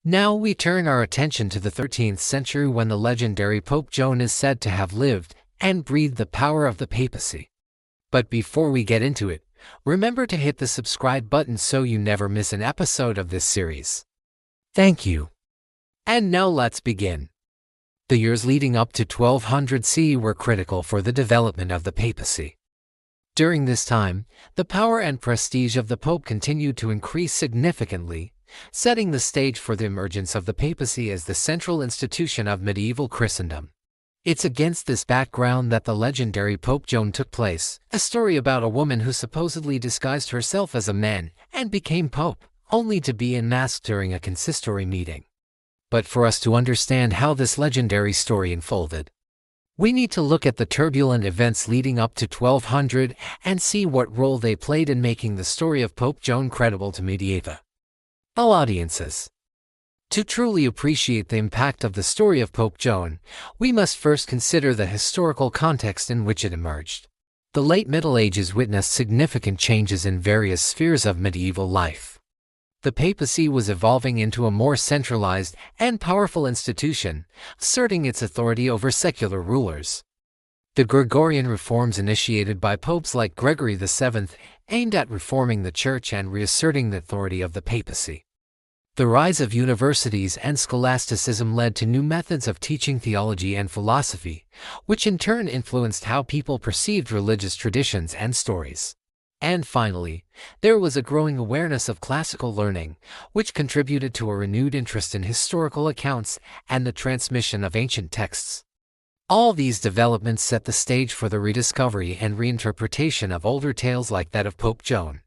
Now we turn our attention to the 13th century when the legendary Pope Joan is said to have lived and breathed the power of the papacy. But before we get into it, remember to hit the subscribe button so you never miss an episode of this series. Thank you. And now let's begin. The years leading up to 1200 CE were critical for the development of the papacy. During this time, the power and prestige of the Pope continued to increase significantly, setting the stage for the emergence of the papacy as the central institution of medieval Christendom. It's against this background that the legendary Pope Joan took place, a story about a woman who supposedly disguised herself as a man and became pope, only to be unmasked during a consistory meeting. But for us to understand how this legendary story unfolded, we need to look at the turbulent events leading up to 1200 and see what role they played in making the story of Pope Joan credible to medieval audiences. To truly appreciate the impact of the story of Pope Joan, we must first consider the historical context in which it emerged. The late Middle Ages witnessed significant changes in various spheres of medieval life. The papacy was evolving into a more centralized and powerful institution, asserting its authority over secular rulers. The Gregorian reforms initiated by popes like Gregory VII aimed at reforming the Church and reasserting the authority of the papacy. The rise of universities and scholasticism led to new methods of teaching theology and philosophy, which in turn influenced how people perceived religious traditions and stories. And finally, there was a growing awareness of classical learning, which contributed to a renewed interest in historical accounts and the transmission of ancient texts. All these developments set the stage for the rediscovery and reinterpretation of older tales like that of Pope Joan.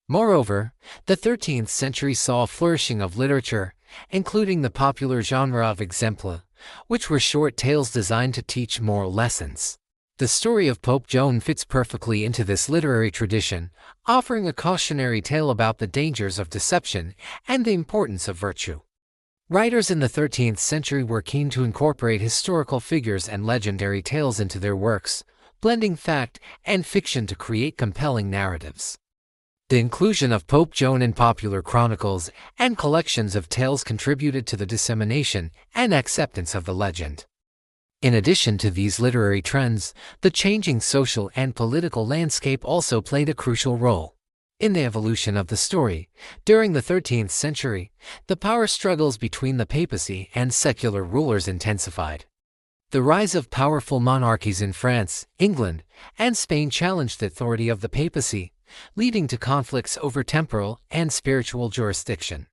Moreover, the 13th century saw a flourishing of literature, including the popular genre of exempla, which were short tales designed to teach moral lessons. The story of Pope Joan fits perfectly into this literary tradition, offering a cautionary tale about the dangers of deception and the importance of virtue. Writers in the 13th century were keen to incorporate historical figures and legendary tales into their works, blending fact and fiction to create compelling narratives. The inclusion of Pope Joan in popular chronicles and collections of tales contributed to the dissemination and acceptance of the legend. In addition to these literary trends, the changing social and political landscape also played a crucial role in the evolution of the story. During the 13th century, the power struggles between the papacy and secular rulers intensified. The rise of powerful monarchies in France, England, and Spain challenged the authority of the papacy, leading to conflicts over temporal and spiritual jurisdiction.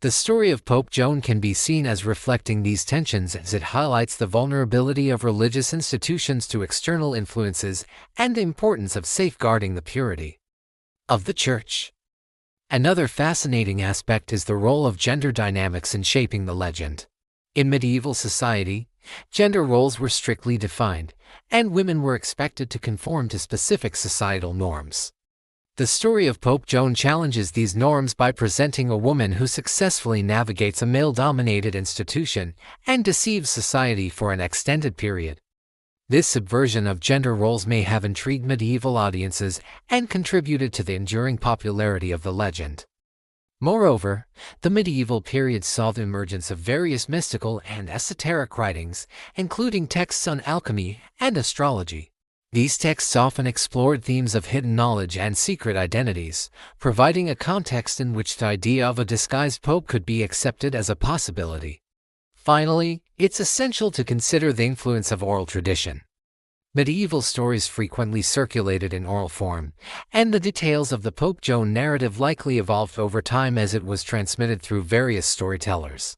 The story of Pope Joan can be seen as reflecting these tensions as it highlights the vulnerability of religious institutions to external influences and the importance of safeguarding the purity of the Church. Another fascinating aspect is the role of gender dynamics in shaping the legend. In medieval society, gender roles were strictly defined, and women were expected to conform to specific societal norms. The story of Pope Joan challenges these norms by presenting a woman who successfully navigates a male-dominated institution and deceives society for an extended period. This subversion of gender roles may have intrigued medieval audiences and contributed to the enduring popularity of the legend. Moreover, the medieval period saw the emergence of various mystical and esoteric writings, including texts on alchemy and astrology. These texts often explored themes of hidden knowledge and secret identities, providing a context in which the idea of a disguised pope could be accepted as a possibility. Finally, it's essential to consider the influence of oral tradition. Medieval stories frequently circulated in oral form, and the details of the Pope Joan narrative likely evolved over time as it was transmitted through various storytellers.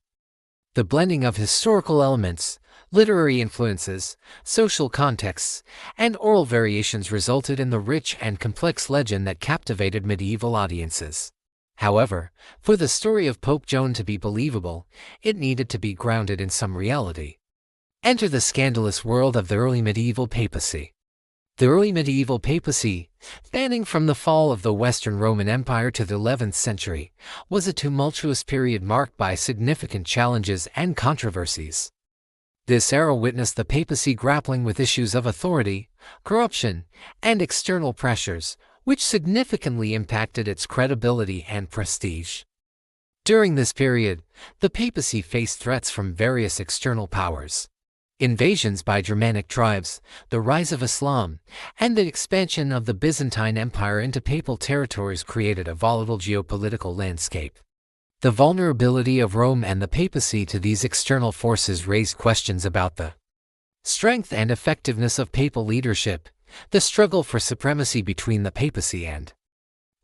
The blending of historical elements, literary influences, social contexts, and oral variations resulted in the rich and complex legend that captivated medieval audiences. However, for the story of Pope Joan to be believable, it needed to be grounded in some reality. Enter the scandalous world of the early medieval papacy. The early medieval papacy, spanning from the fall of the Western Roman Empire to the 11th century, was a tumultuous period marked by significant challenges and controversies. This era witnessed the papacy grappling with issues of authority, corruption, and external pressures, which significantly impacted its credibility and prestige. During this period, the papacy faced threats from various external powers. Invasions by Germanic tribes, the rise of Islam, and the expansion of the Byzantine Empire into papal territories created a volatile geopolitical landscape. The vulnerability of Rome and the papacy to these external forces raised questions about the strength and effectiveness of papal leadership. The struggle for supremacy between the papacy and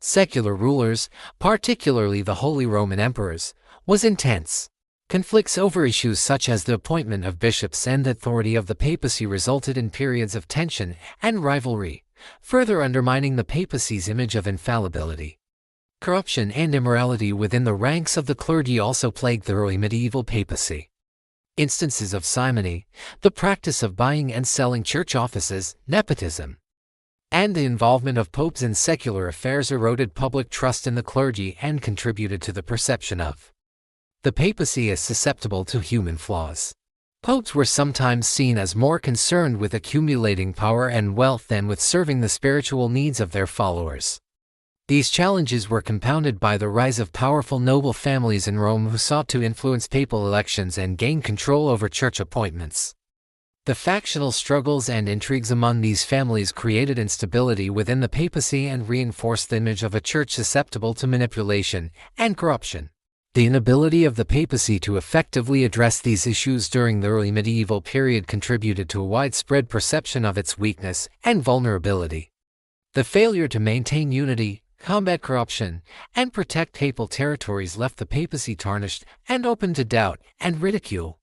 secular rulers, particularly the Holy Roman Emperors, was intense. Conflicts over issues such as the appointment of bishops and the authority of the papacy resulted in periods of tension and rivalry, further undermining the papacy's image of infallibility. Corruption and immorality within the ranks of the clergy also plagued the early medieval papacy. Instances of simony, the practice of buying and selling church offices, nepotism, and the involvement of popes in secular affairs eroded public trust in the clergy and contributed to the perception of the papacy as susceptible to human flaws. Popes were sometimes seen as more concerned with accumulating power and wealth than with serving the spiritual needs of their followers. These challenges were compounded by the rise of powerful noble families in Rome who sought to influence papal elections and gain control over church appointments. The factional struggles and intrigues among these families created instability within the papacy and reinforced the image of a church susceptible to manipulation and corruption. The inability of the papacy to effectively address these issues during the early medieval period contributed to a widespread perception of its weakness and vulnerability. The failure to maintain unity, combat corruption, and protect papal territories left the papacy tarnished and open to doubt and ridicule.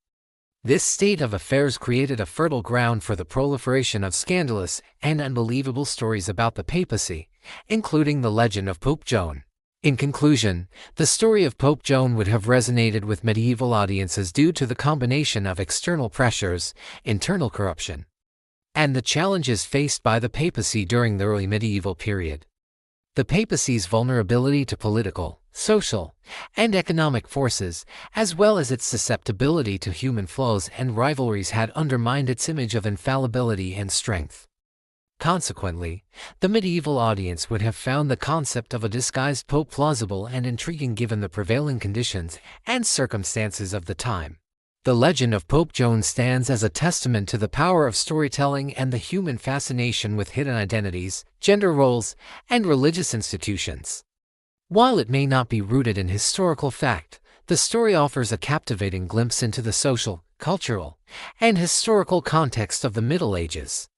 This state of affairs created a fertile ground for the proliferation of scandalous and unbelievable stories about the papacy, including the legend of Pope Joan. In conclusion, the story of Pope Joan would have resonated with medieval audiences due to the combination of external pressures, internal corruption, and the challenges faced by the papacy during the early medieval period. The papacy's vulnerability to political, social, and economic forces, as well as its susceptibility to human flaws and rivalries, had undermined its image of infallibility and strength. Consequently, the medieval audience would have found the concept of a disguised pope plausible and intriguing given the prevailing conditions and circumstances of the time. The legend of Pope Joan stands as a testament to the power of storytelling and the human fascination with hidden identities, gender roles, and religious institutions. While it may not be rooted in historical fact, the story offers a captivating glimpse into the social, cultural, and historical context of the Middle Ages.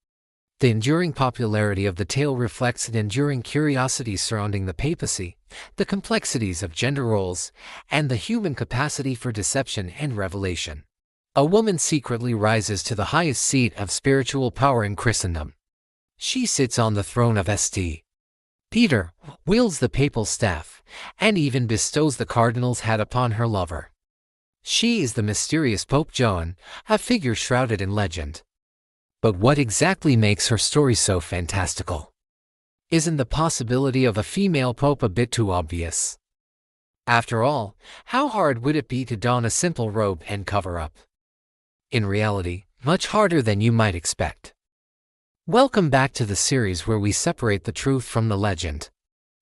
The enduring popularity of the tale reflects an enduring curiosity surrounding the papacy, the complexities of gender roles, and the human capacity for deception and revelation. A woman secretly rises to the highest seat of spiritual power in Christendom. She sits on the throne of St. Peter, wields the papal staff, and even bestows the cardinal's hat upon her lover. She is the mysterious Pope Joan, a figure shrouded in legend. But what exactly makes her story so fantastical? Isn't the possibility of a female pope a bit too obvious? After all, how hard would it be to don a simple robe and cover up? In reality, much harder than you might expect. Welcome back to the series where we separate the truth from the legend.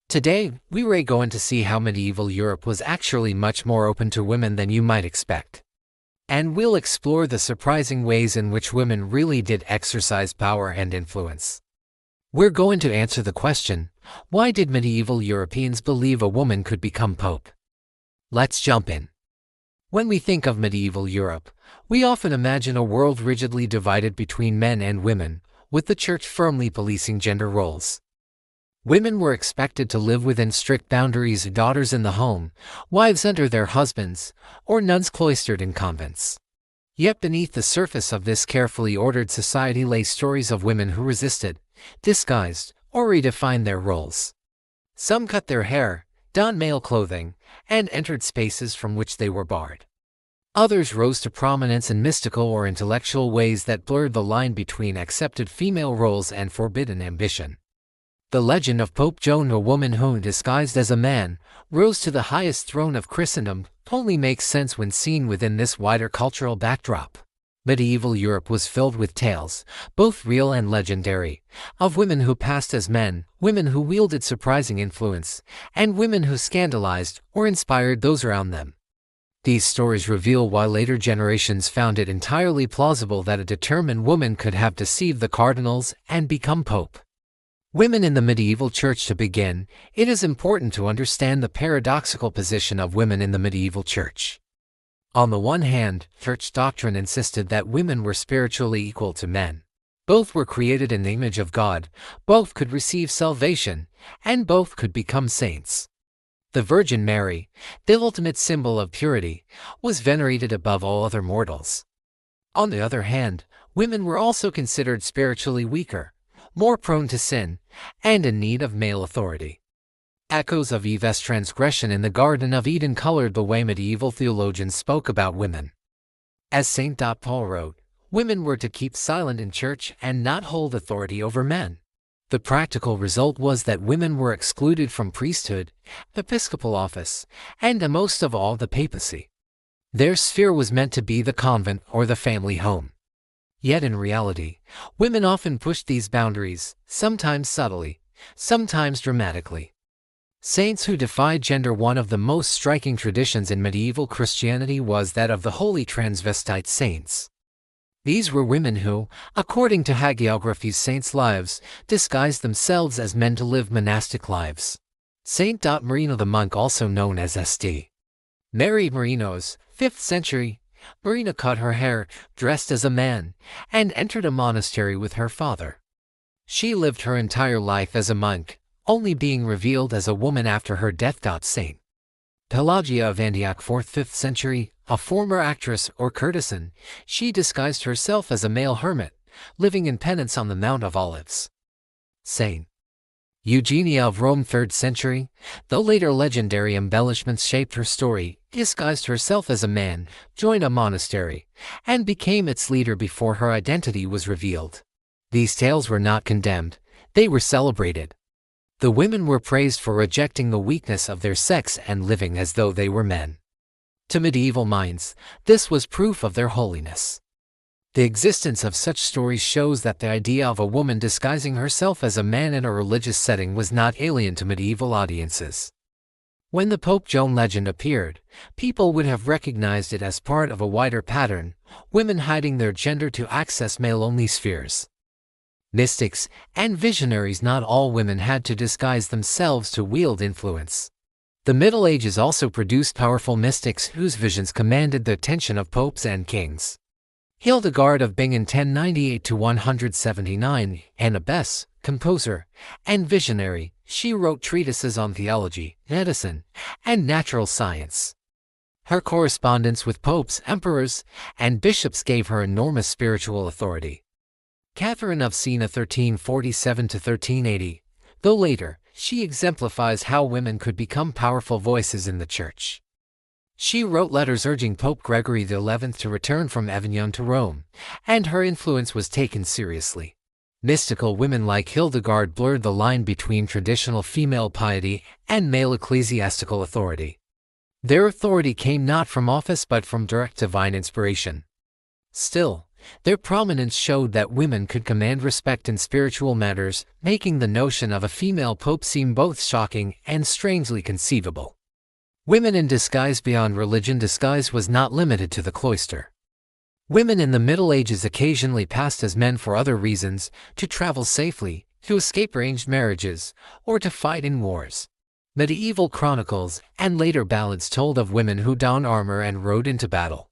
Today, we're going to see how medieval Europe was actually much more open to women than you might expect. And we'll explore the surprising ways in which women really did exercise power and influence. We're going to answer the question, why did medieval Europeans believe a woman could become pope? Let's jump in. When we think of medieval Europe, we often imagine a world rigidly divided between men and women, with the church firmly policing gender roles. Women were expected to live within strict boundaries, daughters in the home, wives under their husbands, or nuns cloistered in convents. Yet beneath the surface of this carefully ordered society lay stories of women who resisted, disguised, or redefined their roles. Some cut their hair, donned male clothing, and entered spaces from which they were barred. Others rose to prominence in mystical or intellectual ways that blurred the line between accepted female roles and forbidden ambition. The legend of Pope Joan, a woman who, disguised as a man, rose to the highest throne of Christendom, only makes sense when seen within this wider cultural backdrop. Medieval Europe was filled with tales, both real and legendary, of women who passed as men, women who wielded surprising influence, and women who scandalized or inspired those around them. These stories reveal why later generations found it entirely plausible that a determined woman could have deceived the cardinals and become pope. Women in the medieval church. To begin, it is important to understand the paradoxical position of women in the medieval church. On the one hand, church doctrine insisted that women were spiritually equal to men. Both were created in the image of God, both could receive salvation, and both could become saints. The Virgin Mary, the ultimate symbol of purity, was venerated above all other mortals. On the other hand, women were also considered spiritually weaker, more prone to sin, and in need of male authority. Echoes of Eve's transgression in the Garden of Eden colored the way medieval theologians spoke about women. As St. Paul wrote, women were to keep silent in church and not hold authority over men. The practical result was that women were excluded from priesthood, episcopal office, and most of all the papacy. Their sphere was meant to be the convent or the family home. Yet in reality, women often pushed these boundaries, sometimes subtly, sometimes dramatically. Saints who defied gender. One of the most striking traditions in medieval Christianity was that of the holy transvestite saints. These were women who, according to hagiography's saints' lives, disguised themselves as men to live monastic lives. Saint Marino the monk, also known as St. Mary Marinos, 5th century, Marina cut her hair, dressed as a man, and entered a monastery with her father. She lived her entire life as a monk, only being revealed as a woman after her death. Saint Pelagia of Antioch, 4th-5th century, a former actress or courtesan, she disguised herself as a male hermit, living in penance on the Mount of Olives. Saint Eugenia of Rome, 3rd century, though later legendary embellishments shaped her story, disguised herself as a man, joined a monastery, and became its leader before her identity was revealed. These tales were not condemned, they were celebrated. The women were praised for rejecting the weakness of their sex and living as though they were men. To medieval minds, this was proof of their holiness. The existence of such stories shows that the idea of a woman disguising herself as a man in a religious setting was not alien to medieval audiences. When the Pope Joan legend appeared, people would have recognized it as part of a wider pattern, women hiding their gender to access male-only spheres. Mystics and visionaries. Not all women had to disguise themselves to wield influence. The Middle Ages also produced powerful mystics whose visions commanded the attention of popes and kings. Hildegard of Bingen, 1098–179, an abbess, composer, and visionary, she wrote treatises on theology, medicine, and natural science. Her correspondence with popes, emperors, and bishops gave her enormous spiritual authority. Catherine of Siena, 1347–1380, though later, she exemplifies how women could become powerful voices in the church. She wrote letters urging Pope Gregory XI to return from Avignon to Rome, and her influence was taken seriously. Mystical women like Hildegard blurred the line between traditional female piety and male ecclesiastical authority. Their authority came not from office but from direct divine inspiration. Still, their prominence showed that women could command respect in spiritual matters, making the notion of a female pope seem both shocking and strangely conceivable. Women in disguise. Beyond religion, disguise was not limited to the cloister. Women in the Middle Ages occasionally passed as men for other reasons, to travel safely, to escape arranged marriages, or to fight in wars. Medieval chronicles and later ballads told of women who donned armor and rode into battle.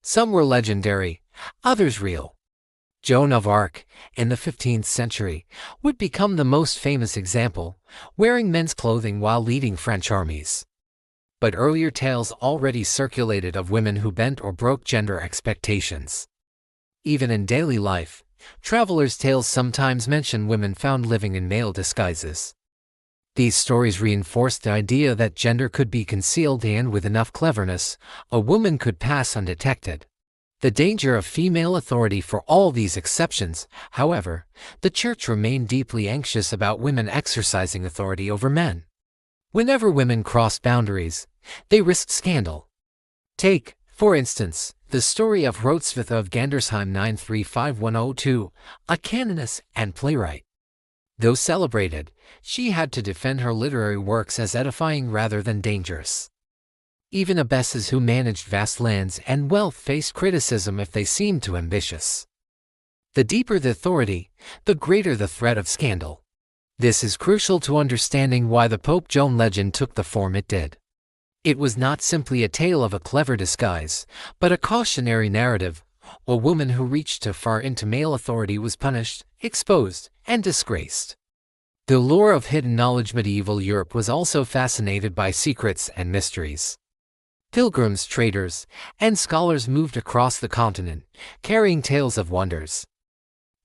Some were legendary, others real. Joan of Arc, in the 15th century, would become the most famous example, wearing men's clothing while leading French armies. But earlier tales already circulated of women who bent or broke gender expectations. Even in daily life, travelers' tales sometimes mention women found living in male disguises. These stories reinforced the idea that gender could be concealed and, with enough cleverness, a woman could pass undetected. The danger of female authority. For all these exceptions, however, the Church remained deeply anxious about women exercising authority over men. Whenever women crossed boundaries, they risked scandal. Take, for instance, The story of Hrotsvitha of Gandersheim 935102, a canoness and playwright. Though celebrated, she had to defend her literary works as edifying rather than dangerous. Even abbesses who managed vast lands and wealth faced criticism if they seemed too ambitious. The deeper the authority, the greater the threat of scandal. This is crucial to understanding why the Pope Joan legend took the form it did. It was not simply a tale of a clever disguise, but a cautionary narrative. A woman who reached too far into male authority was punished, exposed, and disgraced. The lure of hidden knowledge. Medieval Europe was also fascinated by secrets and mysteries. Pilgrims, traders, and scholars moved across the continent, carrying tales of wonders.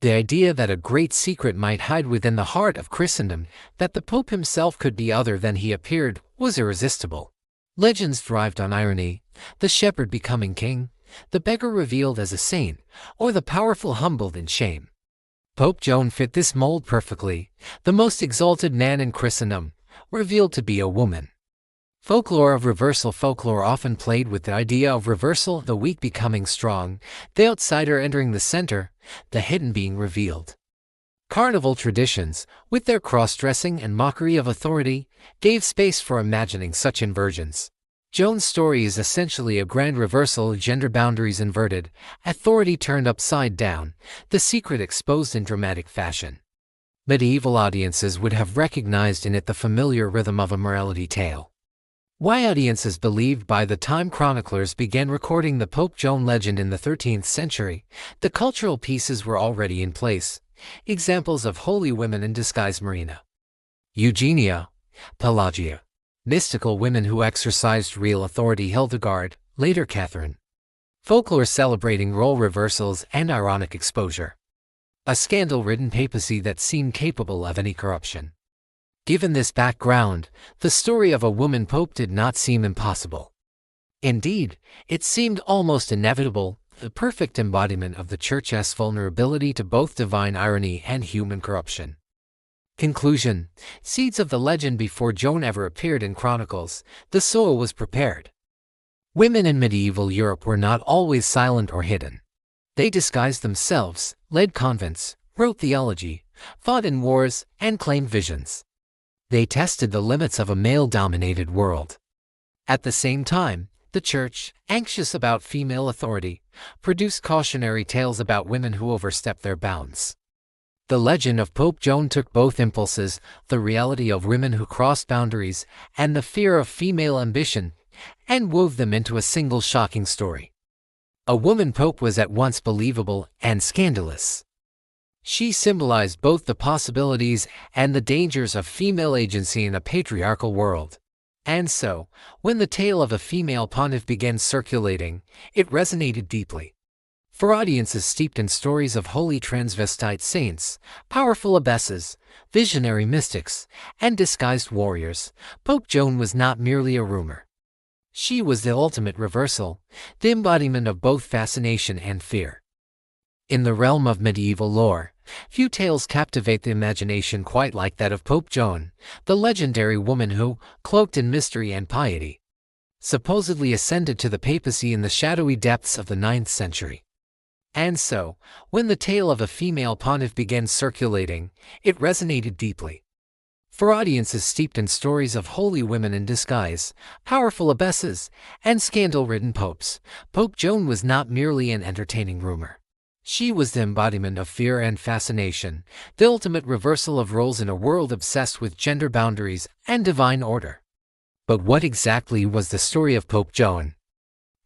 The idea that a great secret might hide within the heart of Christendom, that the Pope himself could be other than he appeared, was irresistible. Legends thrived on irony, the shepherd becoming king, the beggar revealed as a saint, or the powerful humbled in shame. Pope Joan fit this mold perfectly, the most exalted man in Christendom, revealed to be a woman. Folklore of reversal. Folklore often played with the idea of reversal, the weak becoming strong, the outsider entering the center, the hidden being revealed. Carnival traditions, with their cross-dressing and mockery of authority, gave space for imagining such inversions. Joan's story is essentially a grand reversal, gender boundaries inverted, authority turned upside down, the secret exposed in dramatic fashion. Medieval audiences would have recognized in it the familiar rhythm of a morality tale. Why audiences believed by the time chroniclers began recording the Pope Joan legend in the 13th century, the cultural pieces were already in place. Examples of holy women in disguise: Marina, Eugenia, Pelagia. Mystical women who exercised real authority: Hildegard, later Catherine. Folklore celebrating role reversals and ironic exposure. A scandal-ridden papacy that seemed capable of any corruption. Given this background, the story of a woman pope did not seem impossible. Indeed, it seemed almost inevitable, the perfect embodiment of the Church's vulnerability to both divine irony and human corruption. Conclusion: seeds of the legend. Before Joan ever appeared in chronicles, the soil was prepared. Women in medieval Europe were not always silent or hidden. They disguised themselves, led convents, wrote theology, fought in wars, and claimed visions. They tested the limits of a male-dominated world. At the same time, the Church, anxious about female authority, produced cautionary tales about women who overstepped their bounds. The legend of Pope Joan took both impulses, the reality of women who crossed boundaries and the fear of female ambition, and wove them into a single shocking story. A woman pope was at once believable and scandalous. She symbolized both the possibilities and the dangers of female agency in a patriarchal world. And so, when the tale of a female pontiff began circulating, it resonated deeply. For audiences steeped in stories of holy transvestite saints, powerful abbesses, visionary mystics, and disguised warriors, Pope Joan was not merely a rumor. She was the ultimate reversal, the embodiment of both fascination and fear. In the realm of medieval lore, few tales captivate the imagination quite like that of Pope Joan, the legendary woman who, cloaked in mystery and piety, supposedly ascended to the papacy in the shadowy depths of the 9th century. And so, when the tale of a female pontiff began circulating, it resonated deeply. For audiences steeped in stories of holy women in disguise, powerful abbesses, and scandal-ridden popes, Pope Joan was not merely an entertaining rumor. She was the embodiment of fear and fascination, the ultimate reversal of roles in a world obsessed with gender boundaries and divine order. But what exactly was the story of Pope Joan?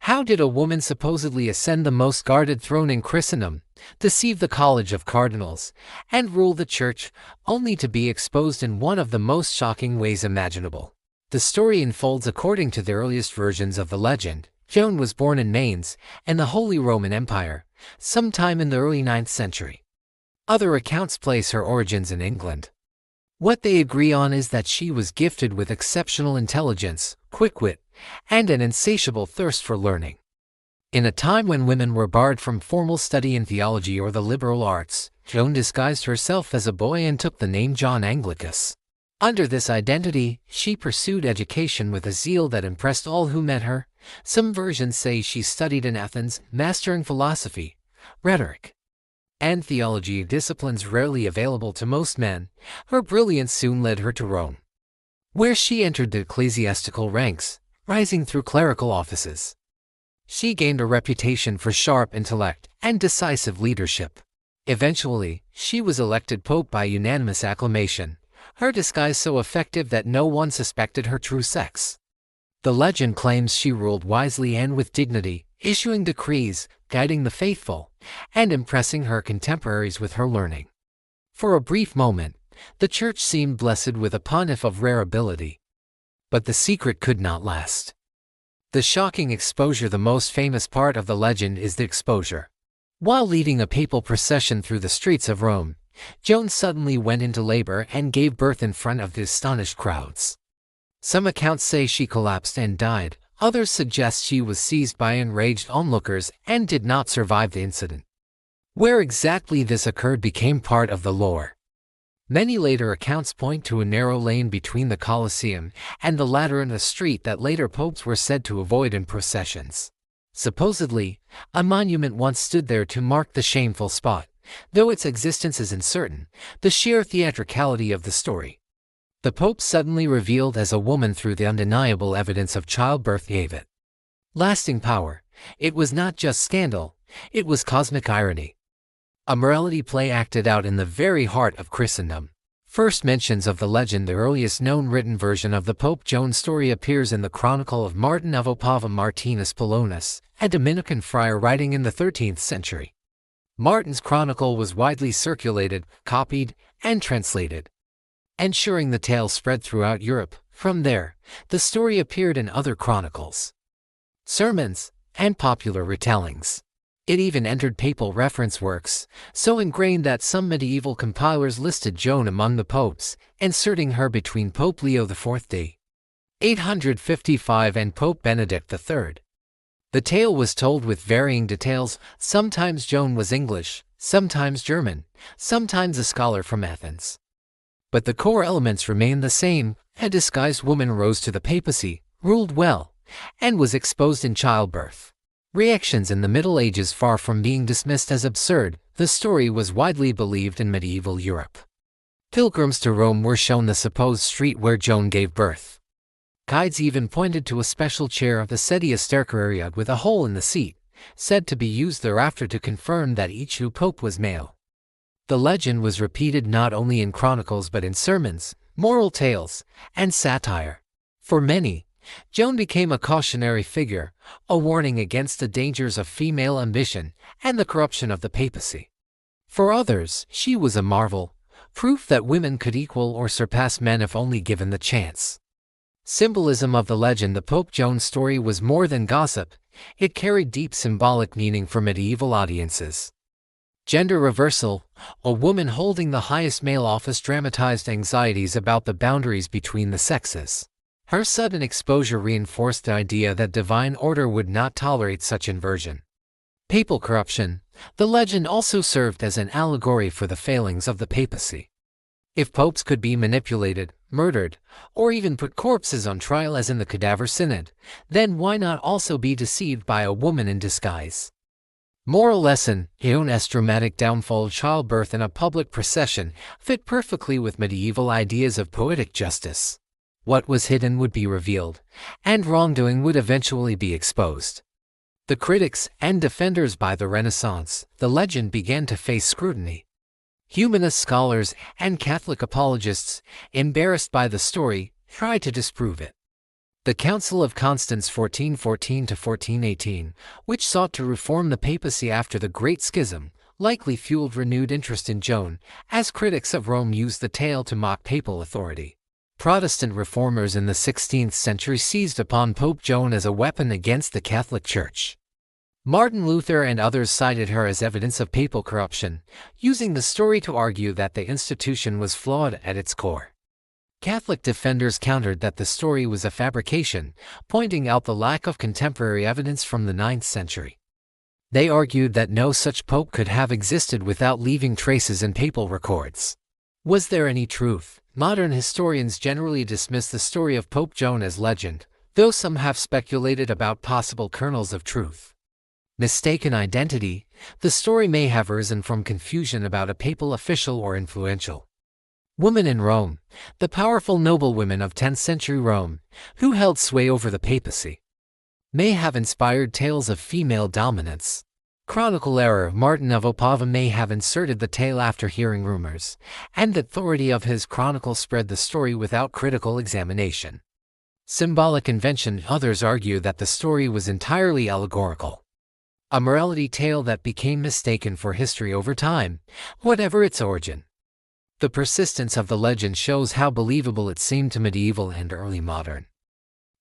How did a woman supposedly ascend the most guarded throne in Christendom, deceive the College of Cardinals, and rule the Church, only to be exposed in one of the most shocking ways imaginable? The story unfolds according to the earliest versions of the legend. Joan was born in Mainz, in the Holy Roman Empire, sometime in the early 9th century. Other accounts place her origins in England. What they agree on is that she was gifted with exceptional intelligence, quick wit, and an insatiable thirst for learning. In a time when women were barred from formal study in theology or the liberal arts, Joan disguised herself as a boy and took the name John Anglicus. Under this identity, she pursued education with a zeal that impressed all who met her. Some versions say she studied in Athens, mastering philosophy, rhetoric, and theology, disciplines rarely available to most men. Her brilliance soon led her to Rome, where she entered the ecclesiastical ranks, rising through clerical offices. She gained a reputation for sharp intellect and decisive leadership. Eventually, she was elected pope by unanimous acclamation, her disguise so effective that no one suspected her true sex. The legend claims she ruled wisely and with dignity, issuing decrees, guiding the faithful, and impressing her contemporaries with her learning. For a brief moment, the Church seemed blessed with a pontiff of rare ability. But the secret could not last. The shocking exposure. The most famous part of the legend is the exposure. While leading a papal procession through the streets of Rome, Joan suddenly went into labor and gave birth in front of the astonished crowds. Some accounts say she collapsed and died, others suggest she was seized by enraged onlookers and did not survive the incident. Where exactly this occurred became part of the lore. Many later accounts point to a narrow lane between the Colosseum and the Lateran, a street that later popes were said to avoid in processions. Supposedly, a monument once stood there to mark the shameful spot, though its existence is uncertain. The sheer theatricality of the story. The Pope suddenly revealed as a woman through the undeniable evidence of childbirth gave it lasting power. It was not just scandal, it was cosmic irony. A morality play acted out in the very heart of Christendom. First mentions of the legend. The earliest known written version of the Pope Joan story appears in the Chronicle of Martin of Opava Martinus Polonus, a Dominican friar writing in the 13th century. Martin's chronicle was widely circulated, copied, and translated, ensuring the tale spread throughout Europe. From there, the story appeared in other chronicles, sermons, and popular retellings. It even entered papal reference works, so ingrained that some medieval compilers listed Joan among the popes, inserting her between Pope Leo IV d. 855 and Pope Benedict III. The tale was told with varying details. Sometimes Joan was English, sometimes German, sometimes a scholar from Athens. But the core elements remained the same. A disguised woman rose to the papacy, ruled well, and was exposed in childbirth. Reactions in the Middle Ages. Far from being dismissed as absurd, the story was widely believed in medieval Europe. Pilgrims to Rome were shown the supposed street where Joan gave birth. Guides even pointed to a special chair of the sedia sterquaria with a hole in the seat, said to be used thereafter to confirm that each new pope was male. The legend was repeated not only in chronicles but in sermons, moral tales, and satire. For many, Joan became a cautionary figure, a warning against the dangers of female ambition and the corruption of the papacy. For others, she was a marvel, proof that women could equal or surpass men if only given the chance. Symbolism of the legend. The Pope Joan story was more than gossip, it carried deep symbolic meaning for medieval audiences. Gender reversal, a woman holding the highest male office, dramatized anxieties about the boundaries between the sexes. Her sudden exposure reinforced the idea that divine order would not tolerate such inversion. Papal corruption. The legend also served as an allegory for the failings of the papacy. If popes could be manipulated, murdered, or even put corpses on trial as in the Cadaver Synod, then why not also be deceived by a woman in disguise? Moral lesson. Joan's dramatic downfall, childbirth in a public procession, fit perfectly with medieval ideas of poetic justice. What was hidden would be revealed, and wrongdoing would eventually be exposed. The critics and defenders. By the Renaissance, the legend began to face scrutiny. Humanist scholars and Catholic apologists, embarrassed by the story, tried to disprove it. The Council of Constance 1414–1418, which sought to reform the papacy after the Great Schism, likely fueled renewed interest in Joan, as critics of Rome used the tale to mock papal authority. Protestant reformers in the 16th century seized upon Pope Joan as a weapon against the Catholic Church. Martin Luther and others cited her as evidence of papal corruption, using the story to argue that the institution was flawed at its core. Catholic defenders countered that the story was a fabrication, pointing out the lack of contemporary evidence from the 9th century. They argued that no such pope could have existed without leaving traces in papal records. Was there any truth? Modern historians generally dismiss the story of Pope Joan as legend, though some have speculated about possible kernels of truth. Mistaken identity. The story may have arisen from confusion about a papal official or influential woman in Rome, the powerful noblewomen of 10th century Rome, who held sway over the papacy, may have inspired tales of female dominance. Chronicle error. Martin of Opava may have inserted the tale after hearing rumors, and the authority of his chronicle spread the story without critical examination. Symbolic invention. Others argue that the story was entirely allegorical, a morality tale that became mistaken for history over time, whatever its origin. The persistence of the legend shows how believable it seemed to medieval and early modern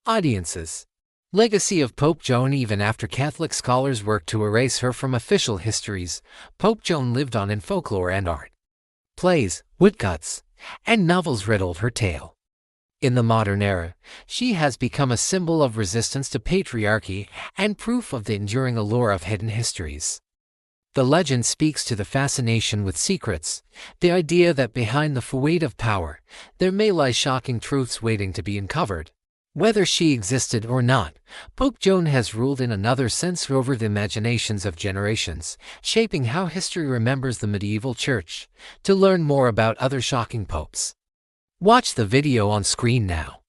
audiences. Legacy of Pope Joan. Even after Catholic scholars worked to erase her from official histories, Pope Joan lived on in folklore and art. Plays, woodcuts, and novels riddled her tale. In the modern era, she has become a symbol of resistance to patriarchy and proof of the enduring allure of hidden histories. The legend speaks to the fascination with secrets, the idea that behind the weight of power, there may lie shocking truths waiting to be uncovered. Whether she existed or not, Pope Joan has ruled in another sense over the imaginations of generations, shaping how history remembers the medieval church. To learn more about other shocking popes, watch the video on screen now.